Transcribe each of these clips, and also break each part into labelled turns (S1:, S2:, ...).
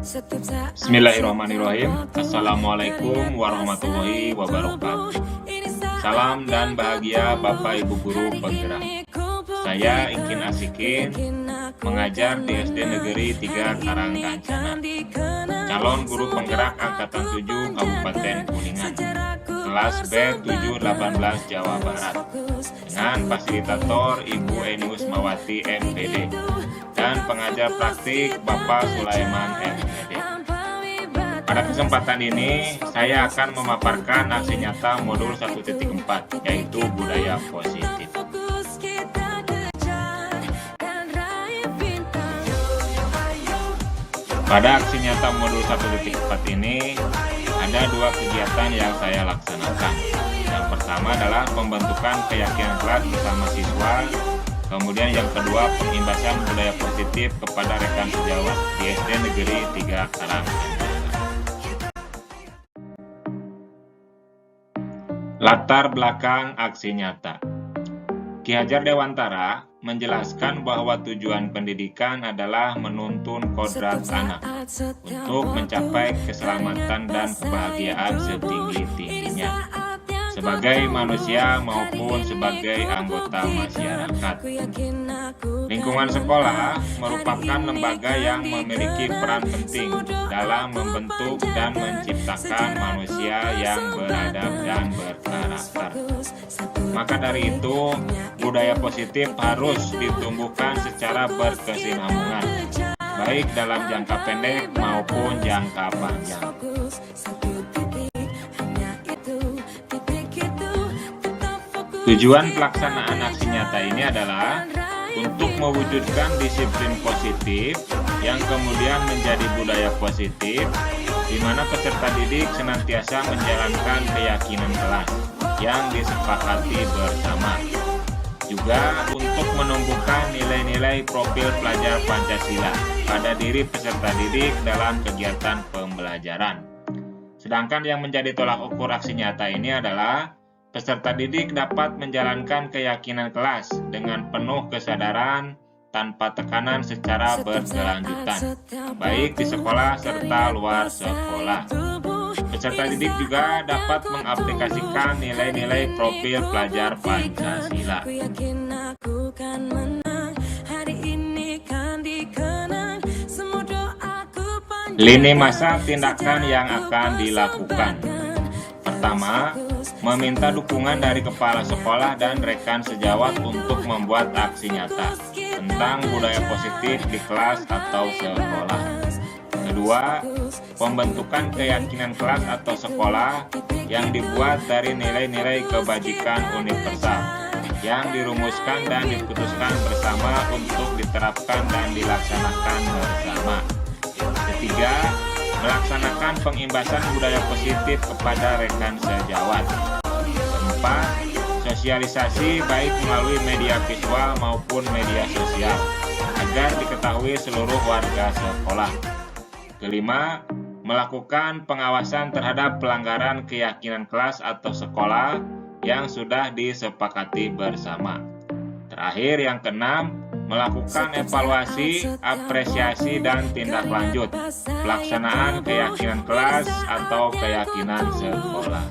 S1: Bismillahirrahmanirrahim. Assalamualaikum warahmatullahi wabarakatuh. Salam dan bahagia Bapak Ibu Guru penggerak. Saya Ikin Asikin, mengajar di SD Negeri 3 Karangkancana, calon guru penggerak Angkatan 7 Kabupaten Kuningan, kelas B718 Jawa Barat, dengan fasilitator Ibu Eni Usmawati MPD dan pengajar praktik Bapak Sulaiman MPD. Pada kesempatan ini, saya akan memaparkan aksi nyata modul 1.4, yaitu budaya positif. Pada aksi nyata modul 1.4 ini, ada dua kegiatan yang saya laksanakan. Yang pertama adalah pembentukan keyakinan kelas bersama siswa. Kemudian yang kedua, pengimbasan budaya positif kepada rekan sejawat di SD Negeri 3 Karangkancana. Latar belakang aksi nyata. Ki Hajar Dewantara menjelaskan bahwa tujuan pendidikan adalah menuntun kodrat anak untuk mencapai keselamatan dan kebahagiaan setinggi-tingginya sebagai manusia maupun sebagai anggota masyarakat. Lingkungan sekolah merupakan lembaga yang memiliki peran penting dalam membentuk dan menciptakan manusia yang beradab dan berkarakter. Maka dari itu, budaya positif harus ditumbuhkan secara berkesinambungan, baik dalam jangka pendek maupun jangka panjang. Tujuan pelaksanaan aksi nyata ini adalah untuk mewujudkan disiplin positif yang kemudian menjadi budaya positif, di mana peserta didik senantiasa menjalankan keyakinan kelas yang disepakati bersama. Juga untuk menumbuhkan nilai-nilai profil pelajar Pancasila pada diri peserta didik dalam kegiatan pembelajaran. Sedangkan yang menjadi tolak ukur aksi nyata ini adalah peserta didik dapat menjalankan keyakinan kelas dengan penuh kesadaran tanpa tekanan secara berkelanjutan, baik di sekolah serta luar sekolah. Peserta didik juga dapat mengaplikasikan nilai-nilai profil pelajar Pancasila. Lini masa tindakan yang akan dilakukan. Pertama, meminta dukungan dari kepala sekolah dan rekan sejawat untuk membuat aksi nyata tentang budaya positif di kelas atau sekolah. Kedua, pembentukan keyakinan kelas atau sekolah yang dibuat dari nilai-nilai kebajikan universal yang dirumuskan dan diputuskan bersama untuk diterapkan dan dilaksanakan bersama. Ketiga, melaksanakan pengimbasan budaya positif kepada rekan sejawat. Keempat, sosialisasi baik melalui media visual maupun media sosial agar diketahui seluruh warga sekolah. Kelima, melakukan pengawasan terhadap pelanggaran keyakinan kelas atau sekolah yang sudah disepakati bersama. Terakhir, yang keenam, melakukan evaluasi, apresiasi, dan tindak lanjut pelaksanaan keyakinan kelas atau keyakinan sekolah.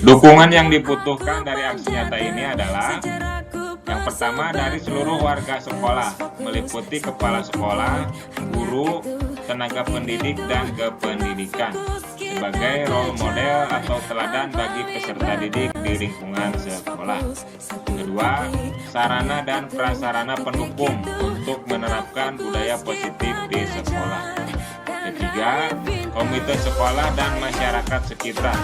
S1: Dukungan yang dibutuhkan dari aksi nyata ini adalah yang pertama dari seluruh warga sekolah, meliputi kepala sekolah, guru, tenaga pendidik, dan kependidikan sebagai role model atau teladan bagi peserta didik di lingkungan sekolah. Kedua, sarana dan prasarana pendukung untuk menerapkan budaya positif di sekolah. Ketiga, komite sekolah dan masyarakat sekitar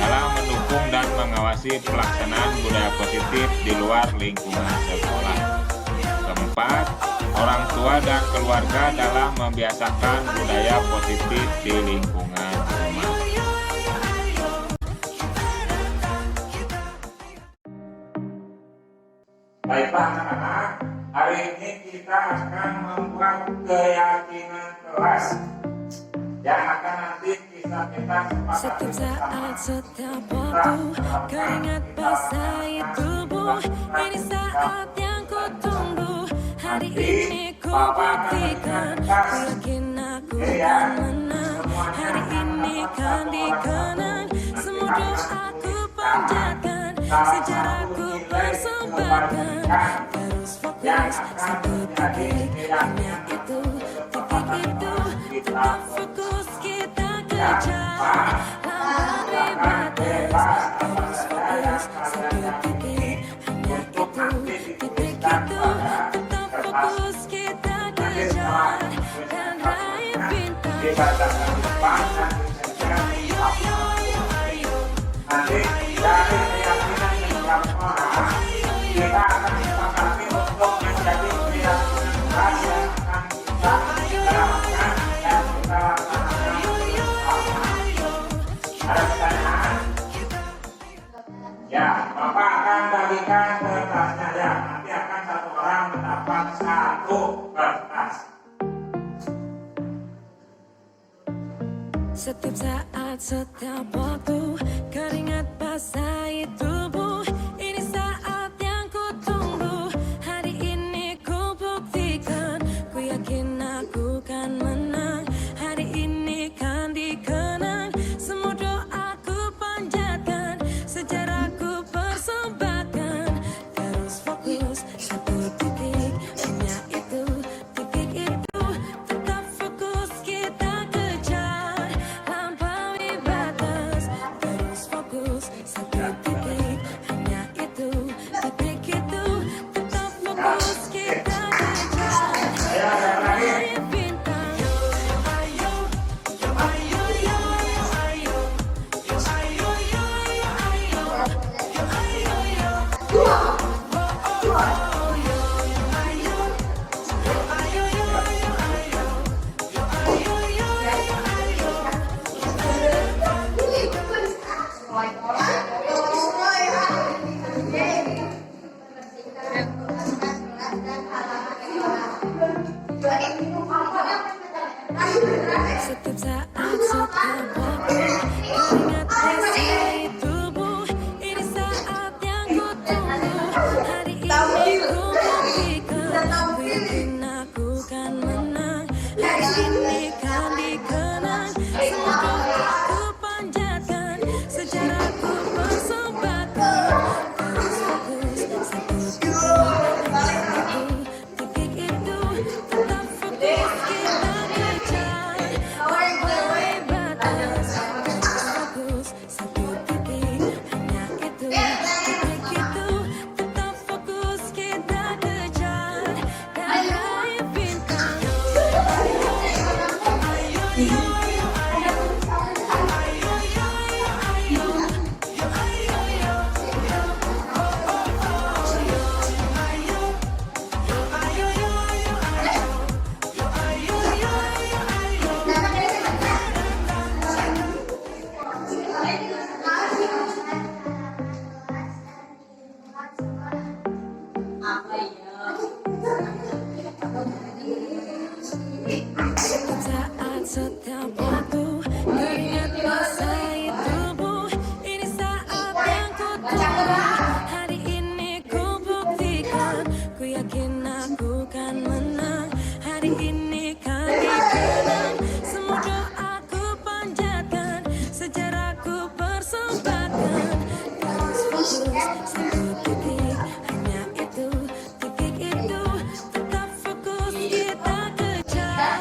S1: dalam mendukung dan mengawasi pelaksanaan budaya positif di luar lingkungan sekolah. Keempat, orang tua dan keluarga dalam membiasakan budaya positif di lingkungan rumah. Baiklah anak-anak, hari ini kita akan membuat keyakinan kelas yang akan nanti kita
S2: Setiap saat, setiap waktu, keringat basahi tubuh. Ini saat yang ku tunggu. Hari ini ku buktikan, ku yakin aku kan menang. Hari ini kan dikenang, semua doaku panjatkan, sejarah ku persembahkan. Terus fokus, satu titik, hanya itu, titik itu. Tetap fokus, kita kejar lampaui batas. Terus fokus, satu titik, hanya itu, titik itu. Tetap fokus, kita kejar dan raih bintang. Ayo, ayo, ayo, ayo.
S3: Kita akan disepakati untuk menjadi pilihan yang akan kita terapkan dan kita laksanakan. Ada pertanyaan? Ya, Bapak akan bagikan kertasnya ya. Nanti akan satu orang mendapat satu kertas.
S2: Setiap saat, setiap waktu, keringat basahi tubuh. Ini saat yang ku tunggu. Hari ini ku buktikan, ku yakin aku kan menang. Hari ini kan dikenang, semua doaku panjatkan, sejarahku persembahkan. Terus fokus, satu titik, hanya itu, titik itu. Tetap fokus, kita kejar lampaui batas. Terus fokus, satu titik, hanya itu, titik itu. Tetap fokus, kita kejar raih bintang. Ayo, ayo, ayo, ayo, ayo. Ayo, ayo, ayo, ayo. Ayo, setiap saat, setiap waktu, keringat basahi tubuh. Ini saat yang ku tunggu. Hari ini ku buktikan, ku yakin aku kan menang. Hari ini kan dikenang, semua doaku panjatkan, sejarahku persembahkan. Terus fokus, satu titik, hanya itu, titik itu. Tetap fokus, kita kejar lampaui batas. Terus fokus, satu titik, hanya itu, titik itu. Tetap fokus, kita kejar dan raih bintang. Ayo, ayo, ayo, ayo. Ayo, ayo, ayo, ayo. Setiap saat, setiap waktu, keringat basahi tubuh. Ini saat yang ku tunggu. Hari ini ku buktikan, ku yakin aku kan menang. Hari ini kan dikenang, semua doaku panjatkan, sejarahku persembahkan. Terus fokus, satu titik, hanya itu, titik itu. Tetap fokus, kita kejar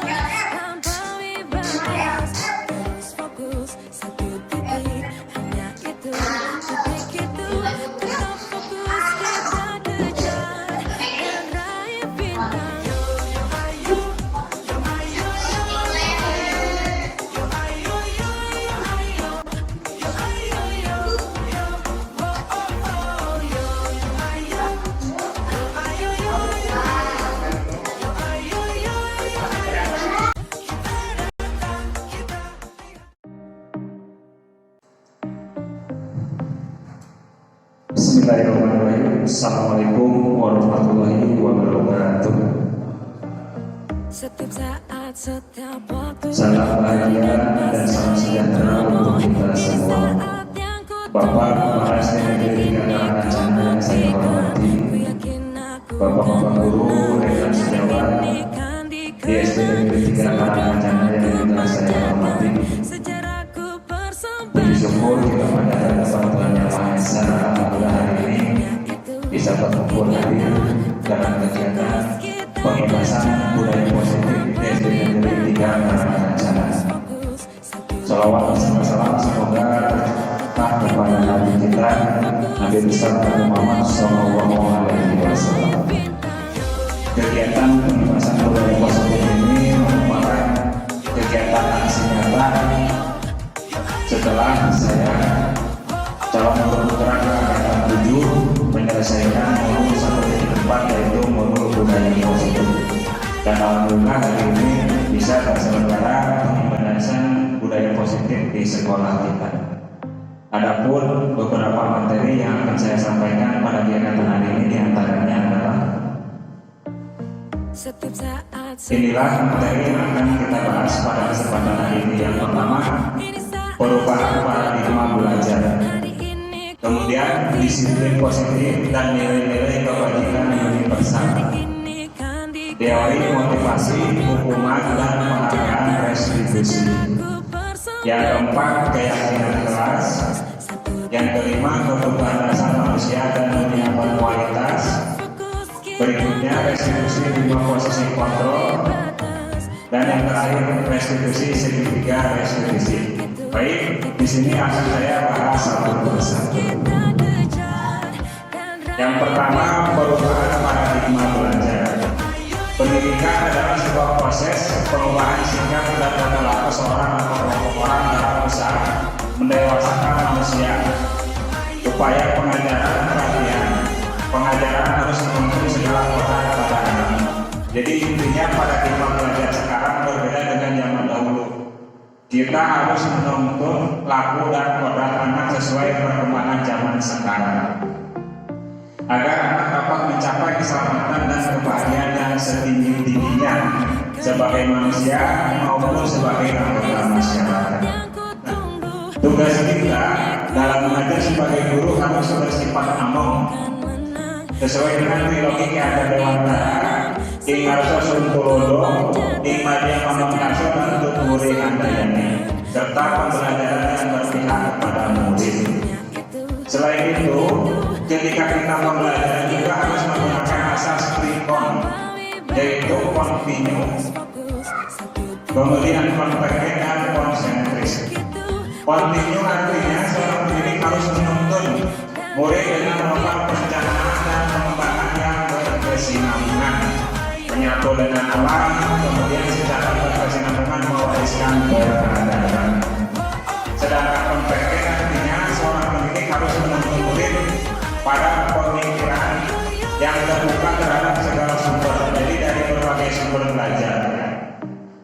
S2: lampaui batas. Terus fokus, satu titik, hanya itu, titik itu. Tetap fokus, kita kejar dan raih bintang. Ayo, ayo, ayo, ayo, ayo.
S4: Bismillahirrahmanirrahim. Assalamualaikum warahmatullahi wabarakatuh.
S2: Setiap saat, setiap waktu.
S4: Salam bahagia dan salam sejahtera untuk kita semua. Bapak Kepala SDM Negara Rencana yang saya hormati, Bapak Guru, rekan sejawat di SDM Negeri Rencana yang juga saya hormati. Puji syukur kita pada bantuan Yang Maha Esa pada hari ini bisa berkumpul hadir dalam kegiatan pengibasan budaya positif di SDM Negeri Rencana. Salawat bersama salam semoga kepada Nabi kita Nabi besar Muhammad SAW. Kegiatan pengibasan budaya positif ini merupakan kegiatan aksi nyata setelah saya calon guru putra angkatan 7 menyelesaikan modul 1.4 yaitu modul budaya positif, dan alhamdulillah hari ini bisa terselenggara pengibasan budaya positif di sekolah kita. Adapun beberapa materi yang akan saya sampaikan pada kegiatan hari ini diantaranya adalah inilah materi yang akan kita bahas pada kesempatan hari ini. Yang pertama, perubahan paradigma belajar, kemudian disiplin positif dan nilai-nilai kebajikan universal, teori motivasi, hukuman dan penghargaan restitusi. Yang keempat, keyakinan kelas. Yang kelima, kebutuhan dasar manusia dan penyiapan kualitas. Berikutnya, restitusi 5 posisi kontrol. Dan yang terakhir, restitusi segitiga restitusi. Baik, di sini akan saya bahas satu persatu. Yang pertama, perubahan paradigma belajar. Pendidikan adalah sebuah proses perubahan sikap dan perilaku seorang atau kelompok orang dalam usaha mendewasakan manusia. Upaya pengajaran perhatian. Pengajaran harus menuntun segala kodrat pada anak. Jadi intinya paradigma belajar sekarang berbeda dengan zaman dahulu. Kita harus menuntun laku dan kodrat anak sesuai perkembangan zaman sekarang, agar anak dapat mencapai keselamatan dan kebahagiaan yang setinggi-tingginya sebagai manusia maupun sebagai anggota masyarakat. Tugas kita dalam mengajar sebagai guru harus bersifat among sesuai dengan trilogi Ki Ageng Dewantara, Ing Arso Suntulodo, Ing Madya Pamangkaso dan Tuturi Handayani, serta pembelajaran yang berpihak kepada murid. Selain itu, ketika kita pembelajaran juga harus menggunakan asas trikon, yaitu kontinu, kemudian konvergen dan konsentris. Kontinu artinya seorang pendidik harus menuntun murid dengan melakukan perencanaan dan pengembangan yang berkesinambungan, menyatu dengan alam, kemudian secara berkesinambungan mewariskan peradaban. Sedangkan konvergen artinya seorang pendidik harus menuntun murid pada pemikiran yang terbuka terhadap segala sumber, jadi dari berbagai sumber belajar,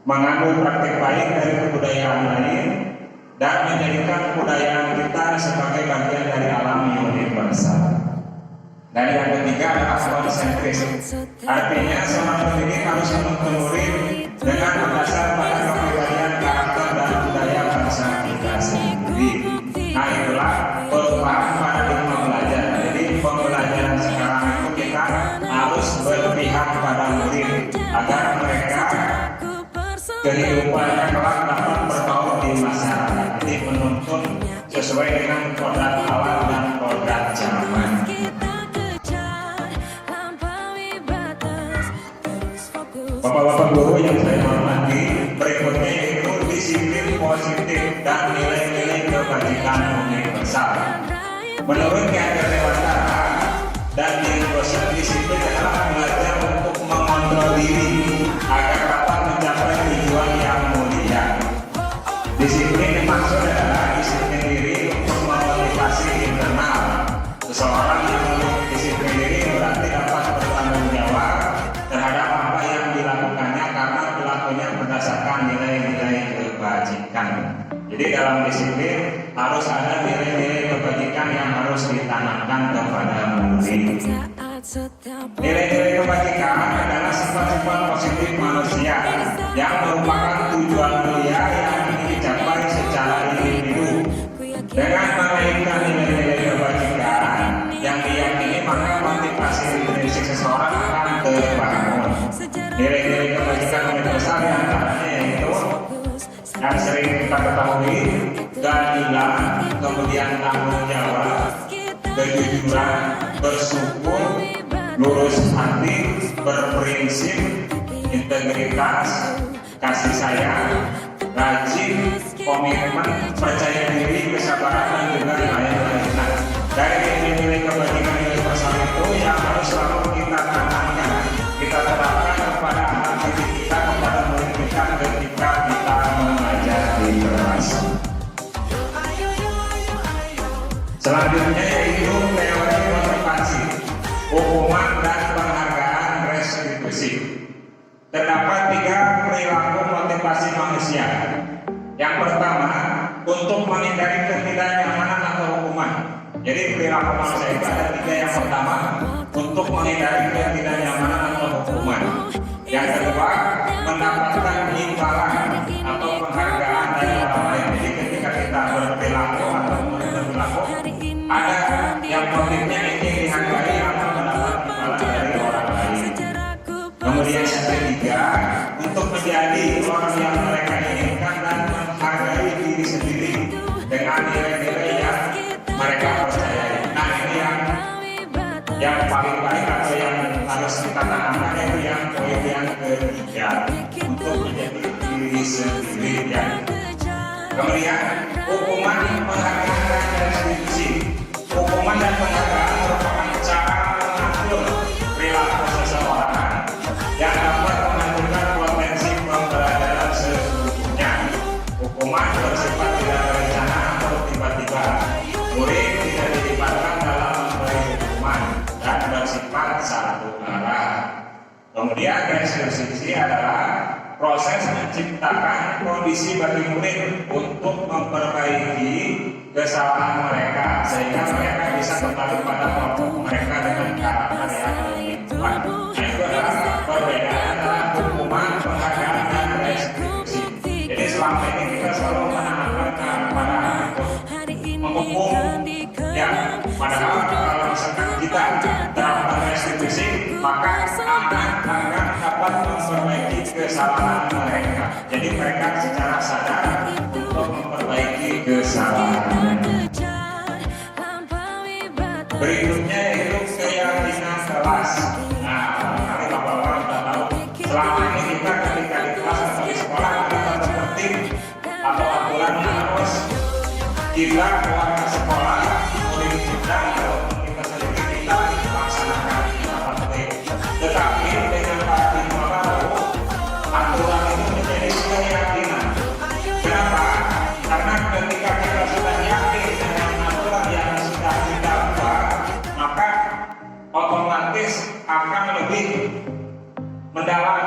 S4: mengambil praktik baik dari kebudayaan lain, dan menjadikan kebudayaan kita sebagai bagian dari alam universal. Dan yang ketiga adalah konsentris, artinya seorang pendidik harus menuntun murid dengan berdasar pada kepribadian, karakter dan budaya bangsa kita sendiri. Nah, itulah perubahan paradigma belajar. Jadi pembelajaran sekarang itu kita harus berpihak pada murid agar mereka kehidupannya kelak dapat berbaur di masyarakat. Jadi menuntun sesuai dengan kodrat alam dan kodrat zaman. Bapak-bapak guru yang saya hormati, berikutnya itu disiplin positif dan nilai-nilai kebajikan universal. Menurut Ki Ageng Dewantara dan disiplin adalah belajar untuk mengontrol diri agar dapat mencapai tujuan yang mulia. Disiplin dimaksud adalah disiplin diri untuk memotivasi internal. Seseorang yang memiliki disiplin diri berarti dapat bertanggung jawab terhadap apa yang dilakukannya karena perilakunya berdasarkan nilai-nilai kebajikan. Jadi dalam disiplin harus ada nilai-nilai kebajikan yang harus ditanamkan kepada murid.
S2: setiap
S4: Nilai-nilai kebajikan adalah sifat-sifat positif manusia yang merupakan tujuan mulia yang ingin dicapai secara individu. Dengan meraihkan nilai-nilai kebajikan yang diyakini, maka motivasi intrinsik seseorang akan terbangun. Nilai-nilai kebajikan universal diantaranya yaitu yang sering kita ketahui: keadilan, kemudian tanggung jawab, kejujuran, bersyukur, lurus hati, berprinsip, integritas, kasih sayang, rajin, komitmen, percaya diri, kesabaran, dan juga lain-lain. Nah, dari nilai-nilai kebajikan universal itu yang harus selalu kita tanamkan, kita terapkan kepada anak didik kita, kepada murid kita ketika kita mengajar di kelas. Selanjutnya yaitu teori motivasi, hukuman dan penghargaan restitusi. Terdapat 3 perilaku motivasi manusia. Yang pertama, untuk menghindari ketidaknyamanan atau hukuman. Jadi perilaku manusia itu ada 3. Yang pertama, untuk menghindari ketidaknyamanan atau hukuman. Yang kedua, mendapatkan imbalan atau penghargaan dari orang lain. Jadi ketika kita berperilaku atau berperilaku, ada yang motifnya ingin dihargai atau mendapat imbalan dari orang lain. Kemudian yang ketiga, untuk menjadi orang yang mereka inginkan dan menghargai diri sendiri dengan nilai-nilai yang mereka percayai. Nah, ini yang paling baik atau yang harus kita tanamkan, yaitu yang poin yang ketiga, untuk menjadi diri sendiri. Ya. Kemudian hukuman, penghargaan, dan restitusi. Hukuman dan penghargaan merupakan cara mengatur perilaku seseorang yang dapat menghancurkan potensi pembelajaran sesungguhnya. Hukuman bersifat tidak berencana atau tiba-tiba. Murid tidak dilibatkan dalam memberi hukuman dan bersifat satu arah. Kemudian restitusi adalah proses menciptakan kondisi bagi murid untuk memperbaiki kesalahan mereka sehingga mereka bisa kembali pada kelompok mereka dengan karakter yang lebih kuat. Nah, itu adalah perbedaan antara hukuman, penghargaan, dan restitusi. Jadi selama ini kita selalu menanamkan kepada anak menghukum, ya, padahal kalau misalkan kita terapkan restitusi, maka anak akan dapat memperbaiki kesalahan mereka. Jadi mereka secara sadar untuk memperbaiki kesalahan. Berikutnya yaitu keyakinan kelas. Nah, kali bapak-bapak sudah tahu, selama ini kita ketika di kelas atau di sekolah ada tata tertib atau aturan yang harus kita keluar ke sekolah, murid kita atau kita sendiri kita laksanakan tata tertib. Tetapi dengan paradigma baru, aturan itu menjadi keyakinan. Kenapa? Karena ketika kita sudah yakin dengan aturan yang sudah kita buat, maka otomatis akan lebih mendalam.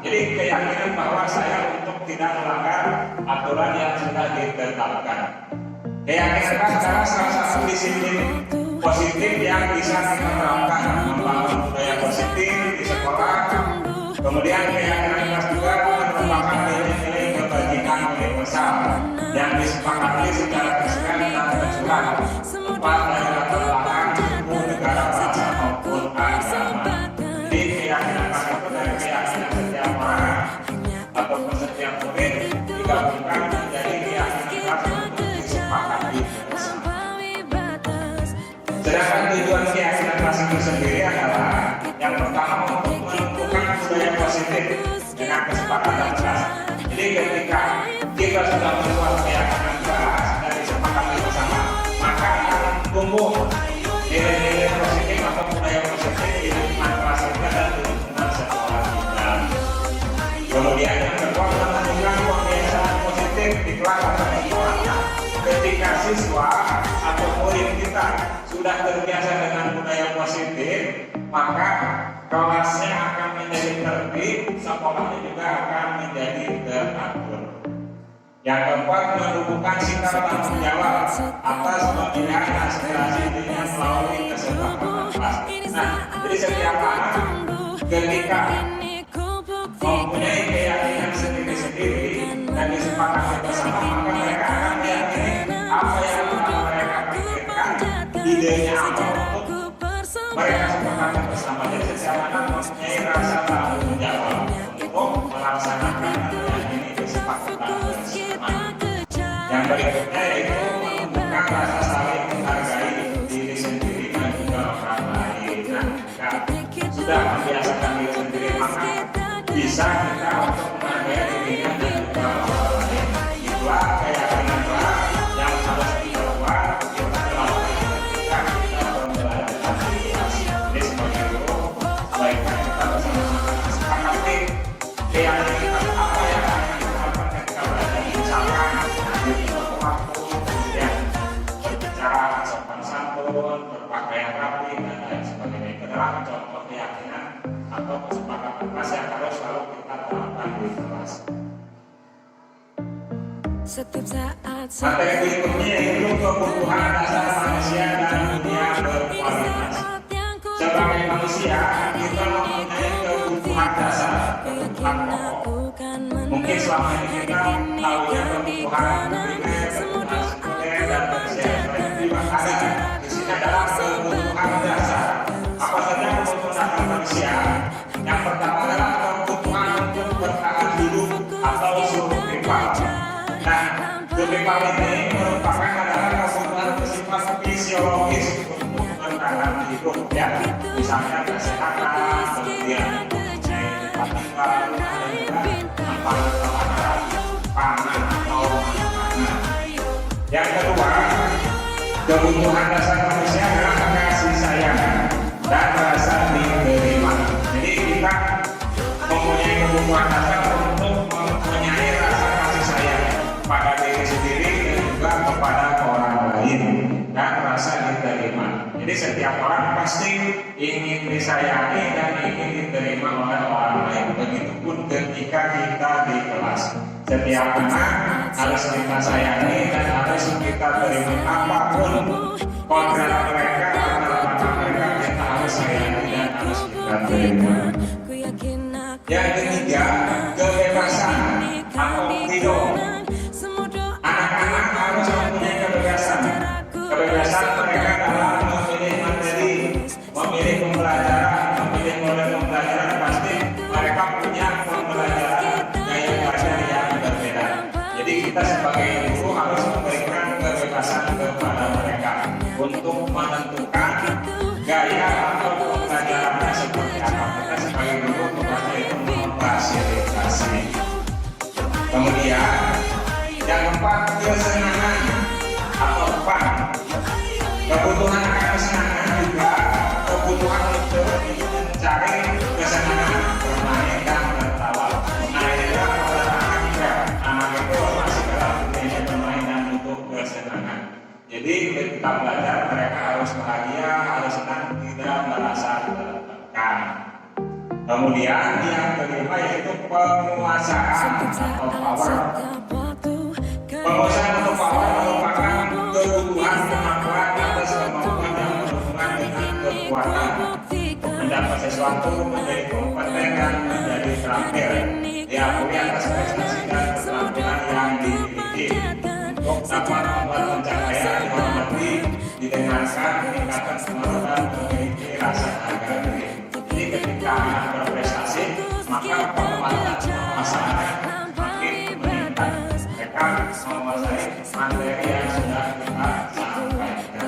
S4: Jadi keyakinan bahwa saya untuk tidak melanggar aturan yang sudah ditetapkan. Keyakinan adalah salah satu disiplin positif yang bisa kita terapkan, membangun budaya positif di sekolah. Kemudian keyakinan juga merupakan nilai-nilai kebajikan universal yang disepakati secara tersirat dan tersurat, lepas dari latar belakang suku, negara, bangsa maupun agama. Jadi keyakinan itu dari keyakinan setiap orang ataupun setiap murid digabungkan menjadi keyakinan untuk disepakati bersama. Sedangkan tujuan keyakinan kelas itu sendiri adalah yang pertama untuk menentukan budaya positif dengan kesepakatan kelas. Jadi ketika kita sudah membuat keyakinan kelas dan disepakati bersama, maka akan tumbuh nilai-nilai positif atau budaya positif di lingkungan kelas kita dan di lingkungan sekolah kita. Kemudian yang kedua, menentukan kebiasaan positif di kelas atau di sekolah. Ketika siswa atau murid kita sudah terbiasa dengan budaya positif, maka kelasnya akan menjadi tertib, sekolahnya juga akan menjadi teratur. Yang keempat, menumbuhkan sikap tanggung jawab atas pemilihan aspirasi dirinya melalui kesepakatan kelas. Nah, jadi setiap anak ketika mempunyai keyakinan sendiri-sendiri dan disepakati bersama, maka mereka akan meyakini apa yang mereka pikirkan, idenya apa untuk mereka sepakati bersama. Jadi setiap anak mempunyai rasa tanggung jawab untuk melaksanakan yang ini disepakati bersama. Yang berikutnya yaitu menumbuhkan rasa saling menghargai diri sendiri dan juga orang lain. Nah, jika sudah membiasakan diri sendiri, maka bisa kita untuk menghargai dirinya dan juga orang lain. Itulah keyakinan yang harus kita buat kita lakukan ketika kita belajar di kelas. Jadi sebagai guru, baiknya kita bersama-sama sepakati keyakinan apa yang akan kita lakukan ketika belajar. Misalkan waktu, kemudian berbicara sopan santun, berpakaian rapi dan lain sebagainya. Itu adalah contoh keyakinan atau kesepakatan kelas yang harus selalu kita terapkan di kelas. Materi berikutnya yaitu kebutuhan dasar manusia dan dunia berkualitas. Sebagai manusia, kita mempunyai kebutuhan dasar, kebutuhan pokok. Mungkin selama ini kita tahunya kebutuhan primer, kebutuhan sekunder, dan tersier. Terima kasih. Di sini adalah kebutuhan dasar. Apa saja kebutuhan dasar manusia? Yang pertama adalah kebutuhan untuk bertahan hidup atau survival. Nah, survival ini merupakan adalah kebutuhan bersifat fisiologis untuk bertahan hidup, ya. Misalnya kesehatan, kemudian tempat tinggal, tempat pangan atau makanan. Yang kedua, kebutuhan dasar manusia adalah kasih sayang dan rasa diterima. Jadi kita mempunyai kebutuhan dasar untuk mempunyai rasa kasih sayang pada diri sendiri dan juga kepada orang lain dan rasa diterima. Jadi setiap orang pasti ingin disayangi dan ingin diterima oleh orang lain. Begitupun ketika kita di kelas. Setiap anak harus kita sayangi dan harus kita terima apapun kodrat mereka atau mata mereka, kita harus sayangi dan harus kita terima. Yang ketiga, kebebasan atau freedom. Anak-anak harus mempunyai kebebasan. Kebebasan mereka dalam memilih materi, memilih pembelajaran, memilih model pembelajaran. Pasti mereka punya pembelajaran gaya belajar yang berbeda. Jadi kita sebagai guru harus memberikan kebebasan kepada mereka untuk menentukan gaya atau pembelajarannya seperti apa. Kita sebagai guru tugasnya itu memfasilitasi. Kemudian yang keempat, kesenangan atau fun. Kebutuhan akan kesenangan juga kebutuhan untuk mencari kesenangan, bermain dan tertawa. Nah, ini adalah pada anak juga. Anak itu masih dalam dunia bermain dan untuk kesenangan. Jadi ketika belajar mereka harus bahagia, harus senang, tidak merasa tertekan. Kemudian yang kelima yaitu penguasaan atau power. Penguasaan atau power merupakan kebutuhan kemampuan atas kemampuan yang berhubungan dengan kekuatan. Mendapat sesuatu menjadi kompeten dan menjadi terakhir. Diakui atas prestasi dan keterampilan yang dimiliki. Untuk dapat membuat pencapaian dihormati, didengarkan, meningkatkan kemampuan, memiliki rasa harga diri. Jadi ketika anak berprestasi, maka penguasaan makin meningkat. Mereka menguasai materi yang sudah kita sampaikan.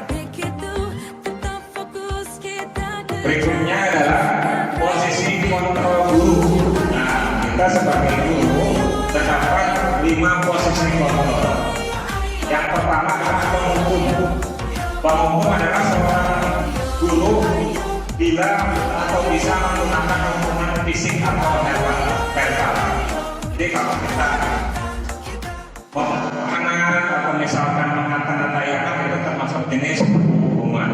S4: Berikutnya adalah posisi kontrol guru. Nah, kita sebagai guru terdapat 5 posisi kontrol. Yang pertama adalah penghukum. Penghukum adalah seorang guru bila atau bisa menggunakan hukuman fisik atau verbal. Jadi kalau kita anak atau misalkan mengata-ngatai anak itu termasuk jenis hukuman.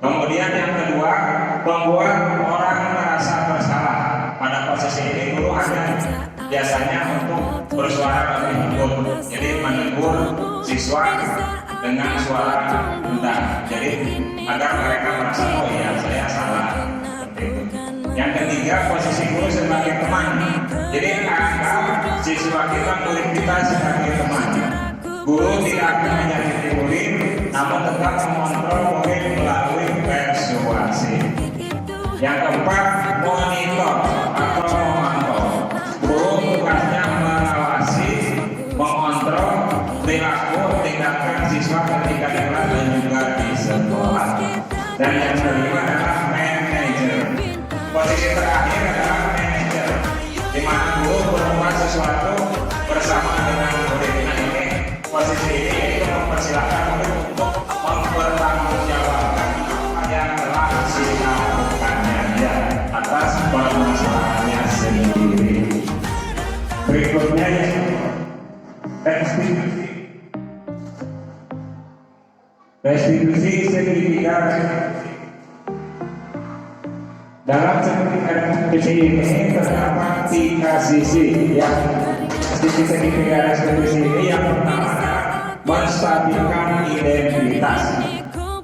S4: Kemudian yang kedua, membuat orang merasa bersalah. Pada posisi ini guru hanya biasanya untuk bersuara lebih lembut. Jadi siswa dengan suara rendah. Jadi agar mereka merasa oh iya saya salah. Seperti itu. Yang ketiga, posisi guru sebagai teman. Jadi anggap siswa kita, murid kita sebagai teman. Guru tidak akan menyakiti murid, namun tetap mengontrol murid melalui persuasi. Yang keempat, monitor atau memantau. Guru tugasnya mengawasi, mengontrol perilaku, tindakan siswa ketika di kelas dan juga di sekolah. Dan yang kelima adalah manajer. Posisi terakhir adalah manajer, di mana guru berbuat sesuatu bersama dengan murid. Nah ini posisi ini yaitu mempersilahkan murid untuk mempertanggungjawabkan apa yang telah dilakukannya ya, atas permasalahannya sendiri. Berikutnya ya, restitusi sertifikat. Dalam sertifikat restitusi ini terdapat 3 sisi ya. Sisi sertifikat restitusi ini yang pertama adalah menstabilkan identitas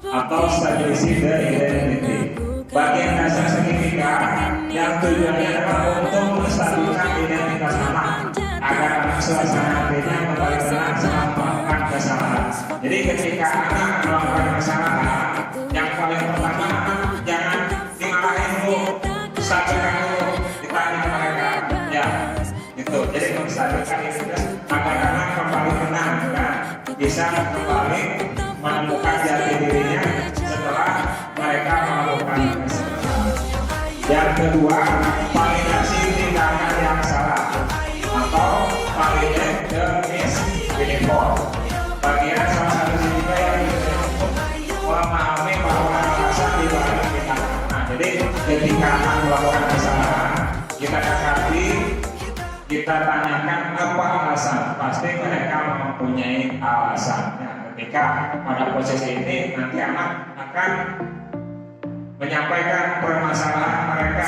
S4: atau stability the identity. Bagian dasar sertifikat yang tujuannya adalah untuk menstabilkan identitas anak agar anak suasana hatinya kembali tenang setelah melakukan kesalahan. Jadi ketika anak melakukan kesalahan, yang paling pertama jangan dimarahin dulu, stabilkan dulu, ditanya ke mereka, ya, gitu. Jadi menstabilkan identitas agar anak kembali tenang dan bisa kembali menemukan jati dirinya setelah mereka melakukan kesalahan. Yang kedua, validasi tindakan yang salah atau validate the misbehavior. Bagian salah satu juga yang untuk memahami bahwa alasan dibalik tindakan. Nah, jadi ketika anak melakukan kesalahan, kita dekati, kita tanyakan apa alasan. Pasti mereka mempunyai alasannya. Ketika pada posisi ini nanti anak akan menyampaikan permasalahan mereka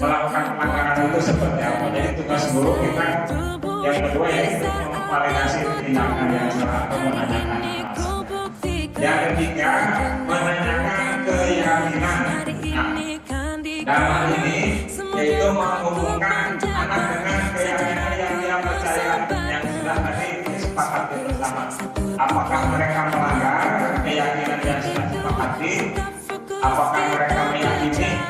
S4: melakukan pelanggaran itu seperti apa. Jadi tugas guru kita yang kedua yaitu memvalidasi tindakan yang salah atau menanyakan alasan. Yang ketiga, menanyakan keyakinan. Nah, dalam hal ini yaitu menghubungkan anak dengan keyakinan yang dia percaya yang sudah tadi disepakati bersama. Apakah mereka melanggar keyakinan yang sudah disepakati? Apakah mereka meyakini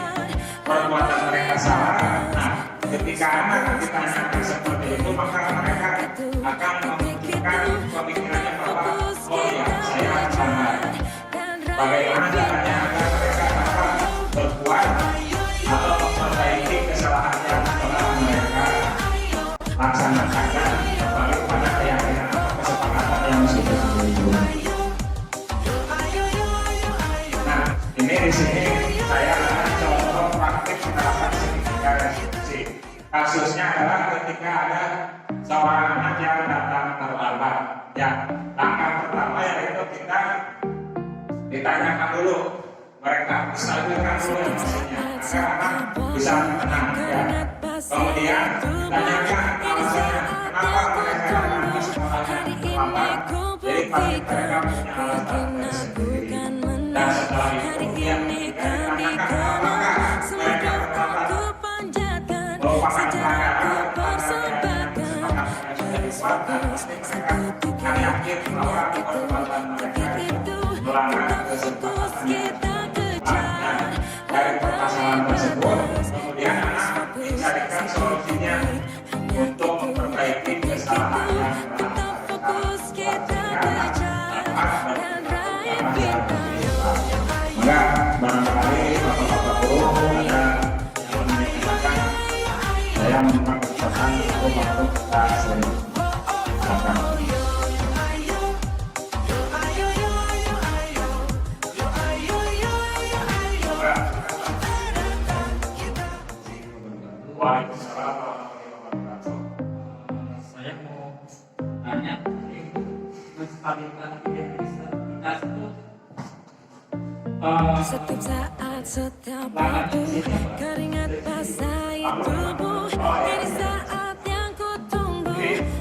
S4: perbuatan mereka salah? Nah, ketika anak ditanyakan seperti itu, maka mereka akan memunculkan pemikirannya bahwa oh ya, saya salah. Bagaimana caranya agar mereka dapat berbuat atau memperbaiki kesalahan yang telah mereka laksanakan kembali pada keyakinan atau kesepakatan yang sudah dibuat. Nah, ini di sini saya akan contoh praktik penerapan sertifikat restitusi. Kasusnya adalah ketika ada seorang anak yang datang terlambat. Ya, langkah pertama yaitu kita ditanyakan dulu, mereka stabilkan dulu emosinya agar anak bisa tenang. Ya. Kemudian ditanyakan alasannya kenapa mereka datang ke sekolahnya terlambat. Jadi pasti mereka punya alasan tersendiri. Dan setelah itu yang ditanyakan apakah mereka terlambat merupakan pelanggaran yang disepakati sudah dibuat dan pasti mereka akan yakin bahwa perbuatan mereka itu melanggar kesepakatan yang disepakati. Dari permasalahan tersebut kemudian anak dicarikan solusinya untuk memperbaiki kesalahan yang telah mereka maka barangkali bapak-bapak guru ada yang mengingatkan saya meminta kesempatan untuk masuk ke sini. Silakan. Waalaikumsalam warahmatullahi wabarakatuh.
S5: Saya mau tanya menstabilkan identitas itu
S2: Setiap saat, setiap waktu, keringat basahi tubuh. Ini saat yang ku tunggu.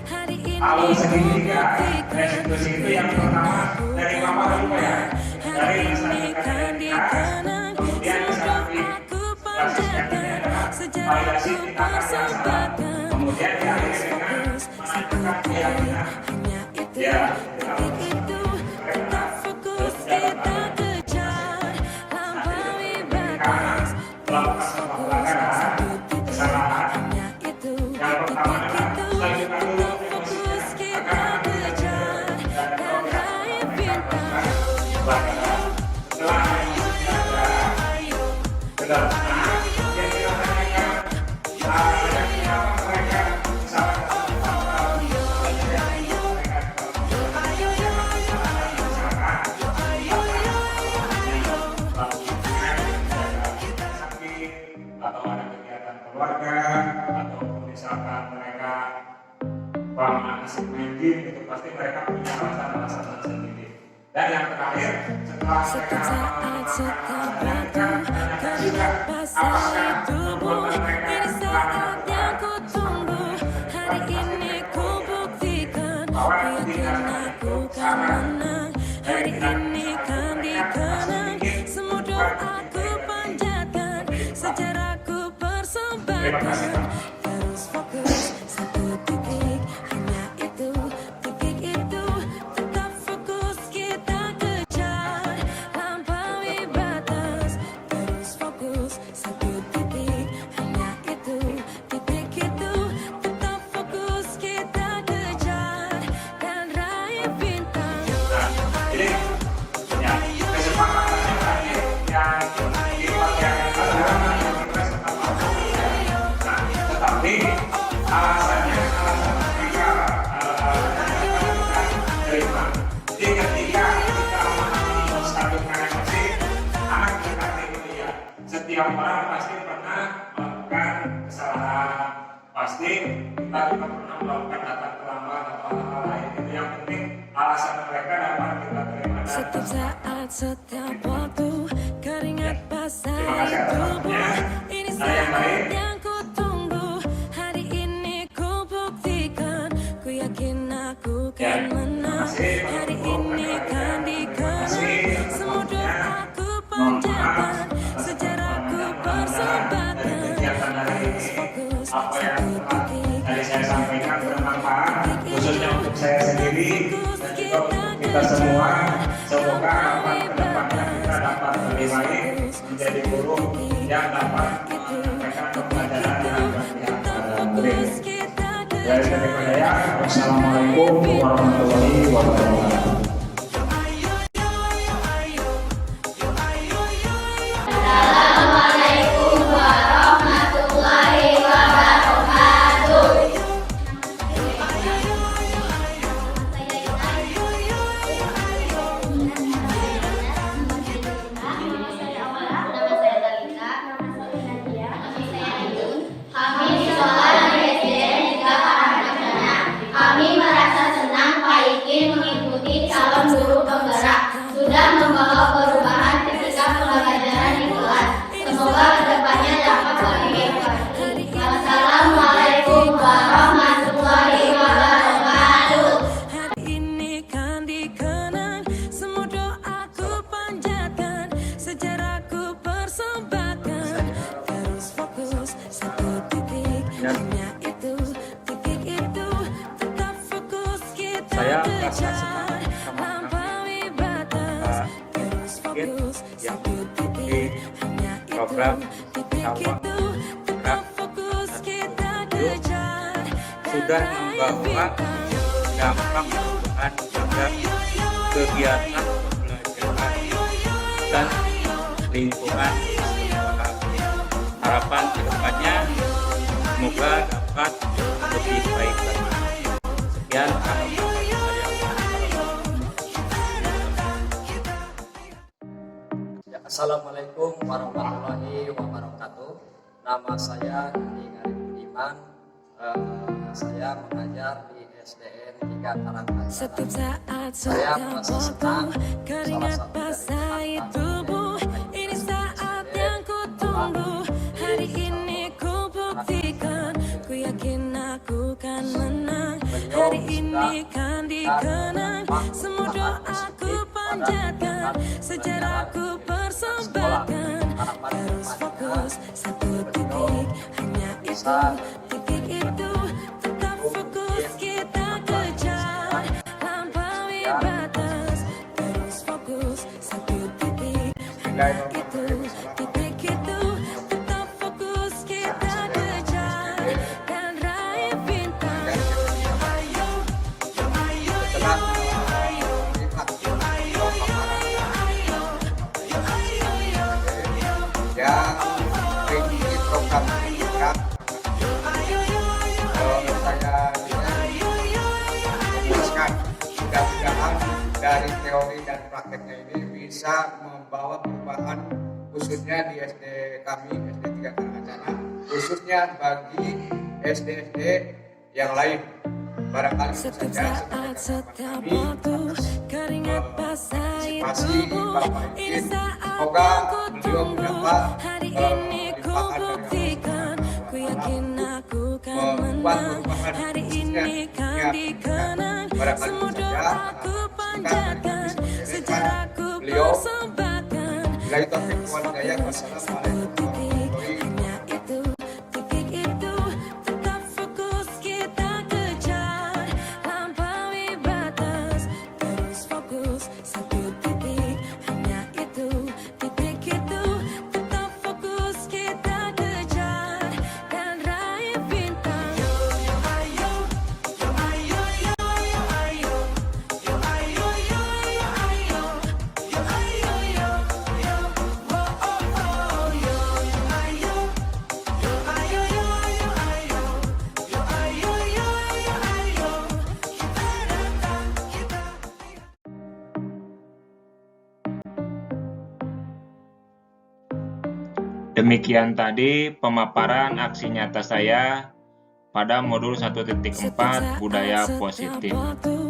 S2: Hari ini
S4: alur segitiga restitusi itu yang pertama dari mama dulu ya, dari masyarakat kemudian disamping basisnya adalah validasi tindakan yang salah, kemudian diakhiri dengan menentukan keyakinan ya atau ada kegiatan keluarga atau misalkan mereka asik main game, itu pasti mereka punya alasan-alasan sendiri. Dan yang terakhir, setelah mereka apakah perbuatan mereka bahwa tindakan itu karena dari tindakan mereka terima kasih.
S2: Terus fokus satu titik, hanya itu, titik itu, tetap fokus kita kejar, lampaui batas. Terus fokus satu titik, hanya itu, titik itu, tetap fokus kita kejar dan raih bintang.
S4: Nah, ini ya kesepakatan yang terakhir yang tapi alasannya mereka terima. Jadi ketika kita menstabilkan emosi, anak kita kuliah. Setiap orang pasti pernah melakukan kesalahan, pasti kita juga pernah melakukan datang terlambat atau hal-hal lain. Itu yang penting alasan mereka dapat kita terima.
S2: Setiap saat, setiap waktu, keringat basah tubuh. Ini saat yang ku tunggu. Hari ini ku buktikan, ku yakin aku kan menang. Hari ini kan dikenang, semua doaku panjatkan, sejarahku persembahkan. Terus fokus
S4: Apa yang
S2: satu
S4: telah
S2: titik,
S4: tadi saya sampaikan bermanfaat khususnya untuk saya sendiri dan juga untuk kita semua. Semoga harapan kedepannya kita dapat lebih baik menjadi guru yang dapat menyampaikan pembelajaran yang berpihak pada murid. Dari saya, wassalamualaikum warahmatullahi wabarakatuh.
S6: Membawa perubahan ketika pembelajaran di kelas. Semoga kedepannya dapat lebih baik. Wassalamualaikum warahmatullahi wabarakatuh.
S2: hari ini kan dikenang, semua doaku panjatkan, sejarahku persembahkan. Terus fokus satu titik, hanya itu, titik itu, tetap fokus kita kejar, lampaui batas. Terus fokus satu titik, hanya itu,
S7: program
S2: titik itu, tetap fokus kita kejar
S7: sudah membawa dampak perubahan terhadap kegiatan pembelajaran dan lingkungan sekolah. Harapan kedepannya semoga dapat lebih baik lagi. Sekian harapan saya.
S8: Assalamualaikum warahmatullahi wabarakatuh. Nama saya Nadi Arif Budiman. Saya mengajar di SDN 3 Tarakan.
S2: Setiap saat,
S8: Saya
S2: setiap
S8: merasa
S2: waktu,
S8: senang
S2: keringat
S8: salah satu dari
S2: basahi
S8: angkatan
S2: tubuh.
S8: SDN
S2: Ini saat yang ku tunggu. Hari ini ku buktikan, ku yakin aku kan menang. Hari ini kan dikenang, semua doaku panjatkan, sejarahku persembahkan. Terus fokus satu titik, hanya itu, titik itu. Tetap fokus kita kejar, lampaui batas. Terus fokus satu titik, hanya itu, titik itu. Tetap fokus kita kejar dan raih bintang.
S8: Setelah melihat yang mengikuti program pendidikan, saya memutuskan mudah-mudahan dari teori dan prakteknya ini bisa membawa perubahan khususnya di SD kami, SD 3 Karangancana, khususnya bagi SD-SD yang lain. Barangkali
S2: Setiap
S8: saja
S2: saat, setiap
S8: kami
S2: waktu, keringat basahi tubuh.
S8: Bapak
S2: Ini
S8: Idin,
S2: saat
S8: semoga
S2: yang ku
S8: beliau
S2: tunggu.
S8: mendapat
S2: Hari ini ku
S8: limpahan dari
S2: buktikan, ku yakin aku kan
S8: membuat
S2: menang.
S8: perubahan
S2: Hari
S8: khususnya
S2: ini kan
S8: niat
S2: dikenang,
S8: barangkali
S2: semua
S8: saja
S2: doaku panjatkan, sejarahku
S8: beliau
S2: persembahkan.
S8: bila itu walhidayah. Wassalamualaikum warahmatullahi
S2: Hanya itu, titik itu. Tetap fokus kita kejar, lampaui batas. Terus fokus satu titik, hanya itu, titik itu. Tetap fokus kita kejar dan raih bintang.
S1: Demikian tadi pemaparan aksi nyata saya pada modul 1.4 budaya positif.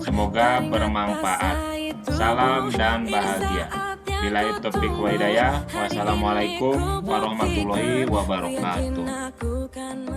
S1: Semoga bermanfaat. Salam dan bahagia. Billahi taufiq wa hidayah. Wassalamualaikum warahmatullahi wabarakatuh.
S2: Aku kan